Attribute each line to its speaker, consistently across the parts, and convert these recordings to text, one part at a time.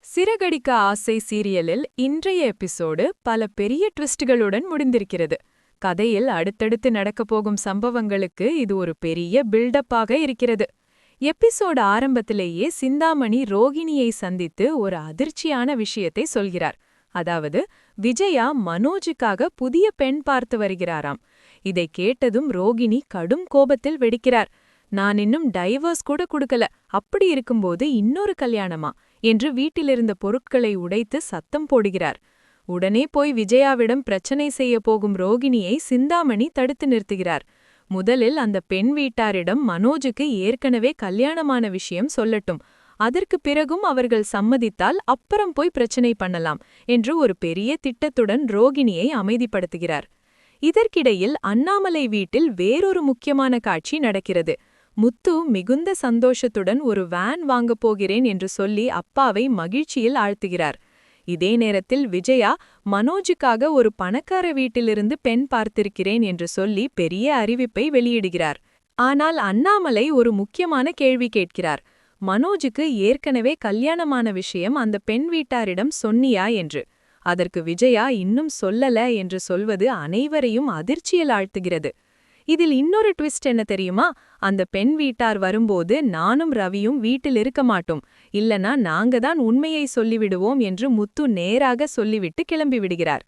Speaker 1: சிறகடிக்க ஆசை சீரியலில் இன்றைய எபிசோடு பல பெரிய ட்விஸ்டுகளுடன் முடிந்திருக்கிறது. கதையில் அடுத்தடுத்து நடக்கப் போகும் சம்பவங்களுக்கு இது ஒரு பெரிய பில்டப்பாக இருக்கிறது. எபிசோடு ஆரம்பத்திலேயே சிந்தாமணி ரோகிணியை சந்தித்து ஒரு அதிர்ச்சியான விஷயத்தை சொல்கிறார். அதாவது, விஜயா மனோஜுக்காக புதிய பெண் பார்த்து வருகிறாராம். இதை கேட்டதும் ரோகிணி கடும் கோபத்தில் வெடிக்கிறார். நான் இன்னும் டைவர்ஸ் கூட கொடுக்கல, அப்படி இருக்கும்போது இன்னொரு கல்யாணமா என்று வீட்டிலிருந்த பொருட்களை உடைத்து சத்தம் போடுகிறார். உடனே போய் விஜயாவிடம் பிரச்சனை செய்ய போகும் ரோகிணியை சிந்தாமணி தடுத்து நிறுத்துகிறார். முதலில் அந்த பெண் வீட்டாரிடம் மனோஜுக்கு ஏற்கனவே கல்யாணமான விஷயம் சொல்லட்டும், அதற்கு பிறகும் அவர்கள் சம்மதித்தால் அப்புறம் போய் பிரச்சனை பண்ணலாம் என்று ஒரு பெரிய திட்டத்துடன் ரோகிணியை அமைதிப்படுத்துகிறார். இதற்கிடையில் அண்ணாமலை வீட்டில் வேறொரு முக்கியமான காட்சி நடக்கிறது. முத்து மிகுந்த சந்தோஷத்துடன் ஒரு வேன் வாங்கப் போகிறேன் என்று சொல்லி அப்பாவை மகிழ்ச்சியில் ஆழ்த்துகிறார். இதே நேரத்தில் விஜயா மனோஜுக்காக ஒரு பணக்கார வீட்டிலிருந்து பெண் பார்த்திருக்கிறேன் என்று சொல்லி பெரிய அறிவிப்பை வெளியிடுகிறார். ஆனால் அண்ணாமலை ஒரு முக்கியமான கேள்வி கேட்கிறார். மனோஜுக்கு ஏற்கனவே கல்யாணமான விஷயம் அந்த பெண் வீட்டாரிடம் சொன்னியா என்று. அதற்கு விஜயா இன்னும் சொல்லல என்று சொல்வது அனைவரையும் அதிர்ச்சியில் ஆழ்த்துகிறது. இதில் இன்னொரு ட்விஸ்ட் என்ன தெரியுமா? அந்த பெண் வீட்டார் வரும்போது நானும் ரவியும் வீட்டில் இருக்க மாட்டோம், இல்லனா நாங்க தான் உண்மையை சொல்லிவிடுவோம் என்று முத்து நேராக சொல்லிவிட்டு கிளம்பி விடுகிறார்.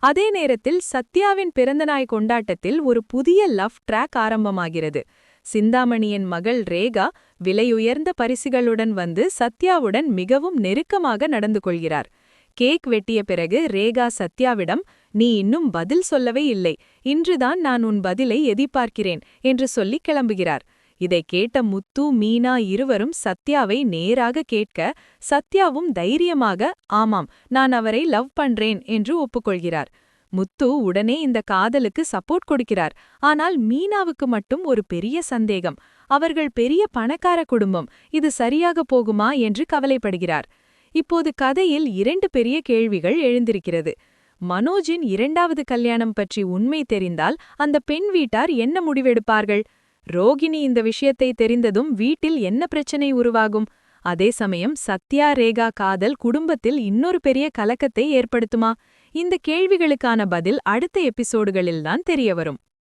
Speaker 1: அதே நேரத்தில் சத்யாவின் பிறந்தநாள் கொண்டாட்டத்தில் ஒரு புதிய லவ் ட்ராக் ஆரம்பமாகிறது. சிந்தாமணியின் மகள் ரேகா விலையுயர்ந்த பரிசுகளுடன் வந்து சத்யாவுடன் மிகவும் நெருக்கமாக நடந்து கொள்கிறார். கேக் வெட்டிய பிறகு ரேகா சத்யாவிடம், நீ இன்னும் பதில் சொல்லவே இல்லை, இன்றுதான் நான் உன் பதிலை எதிர்பார்க்கிறேன் என்று சொல்லி கிளம்புகிறார். இதை கேட்ட முத்து மீனா இருவரும் சத்யாவை நேராக கேட்க, சத்யாவும் தைரியமாக ஆமாம், நான் அவரை லவ் பண்றேன் என்று ஒப்புக்கொள்கிறார். முத்து உடனே இந்த காதலுக்கு சப்போர்ட் கொடுக்கிறார். ஆனால் மீனாவுக்கு மட்டும் ஒரு பெரிய சந்தேகம். அவர்கள் பெரிய பணக்கார குடும்பம், இது சரியாக போகுமா என்று கவலைப்படுகிறார். இப்போது கதையில் இரண்டு பெரிய கேள்விகள் எழுந்திருக்கிறது. மனோஜின் இரண்டாவது கல்யாணம் பற்றி உண்மை தெரிந்தால் அந்த பெண் வீட்டார் என்ன முடிவெடுப்பார்கள்? ரோகிணி இந்த விஷயத்தை தெரிந்ததும் வீட்டில் என்ன பிரச்சனை உருவாகும்? அதே சமயம் சத்யா ரேகா காதல் குடும்பத்தில் இன்னொரு பெரிய கலக்கத்தை ஏற்படுத்துமா? இந்த கேள்விகளுக்கான பதில் அடுத்த எபிசோடுகளில்தான் தெரியவரும்.